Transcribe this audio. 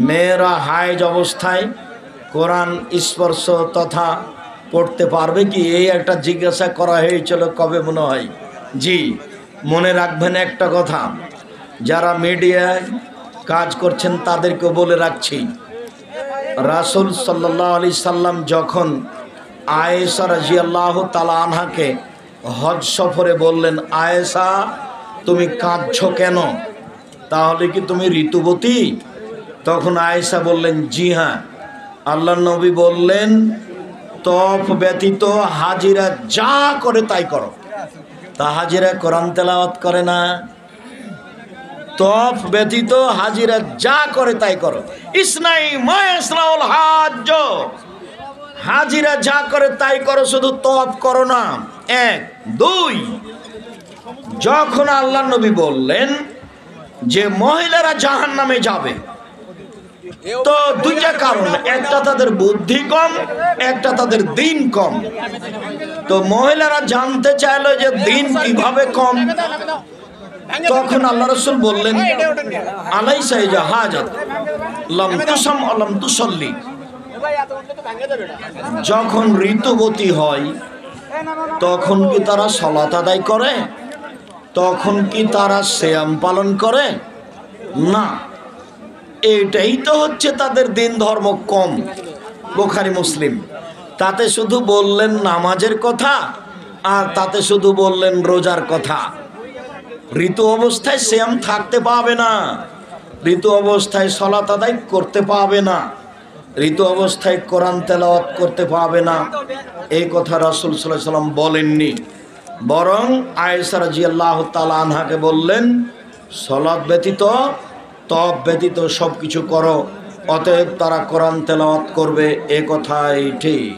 মেয়েরা হায়েজ অবস্থায় কোরআন স্পর্শ তথা পড়তে পারবে কি, এই একটা জিজ্ঞাসা করা হয়েছিল কবে মনে হয়। জি, মনে রাখবেন একটা কথা, যারা মিডিয়ায় কাজ করছেন তাদেরকে বলে রাখছি, রাসূল সাল্লাল্লাহু আলাইহি সাল্লাম যখন আয়েশা রাদিয়াল্লাহু তাআলা আনহাকে হজ সফরে বললেন, আয়েশা তুমি কাঁদছো কেন, তাহলে কি তুমি ঋতুবতী? তখন আয়েশা বললেন, জি হ্যাঁ। আল্লাহর নবী বললেন, তফ ব্যতীত হাজিরা যা করে তাই করো। তা হাজিরা কোরআন তেলাওয়াত করে না? তফ ব্যতীত হাজিরা যা করে তাই করো। ইসনাই মায়াসনাউল হাজ্জ, হাজিরা যা করে তাই করো, শুধু তফ করো না। এক। দুই, যখন আল্লাহর নবী বললেন যে মহিলারা জাহান্নামে যাবে, তো দুইটা কারণ, একটা তাদের বুদ্ধি কম, একটা তাদের দিন কম। তো মহিলারা জানতে চাইলো যে দিন কিভাবে কম, তখন আল্লাহ রাসূল বললেন, আলাইসা জাহাজাত লাম তুসাম লাম তুসাল্লি, যখন ঋতুবতী হয় তখন কি তারা সালাত আদায় করে? তখন কি তারা সিয়াম পালন করে? না। এটাই তো হচ্ছে তাদের দিন ধর্ম কম। বুখারী মুসলিম। তাতে শুধু বললেন নামাজের কথা, আর তাতে শুধু বললেন রোজার কথা। ঋতু অবস্থায় সিয়াম থাকতে পাবে না, ঋতু অবস্থায় সালাত আদায় করতে পাবে না, ঋতু অবস্থায় কোরআন তেলাওয়াত করতে পাবে না, এই কথা রাসূল সাল্লাল্লাহু আলাইহি সাল্লাম বলেননি। বরং আয়েশা রাদিয়াল্লাহু তাআলা আনহাকে বললেন, সালাত ব্যতীত তওয়াব ব্যতীত সব কিছু করো, অতএব তারা কোরআন তেলাওয়াত করবে, এ কথাই ঠিক।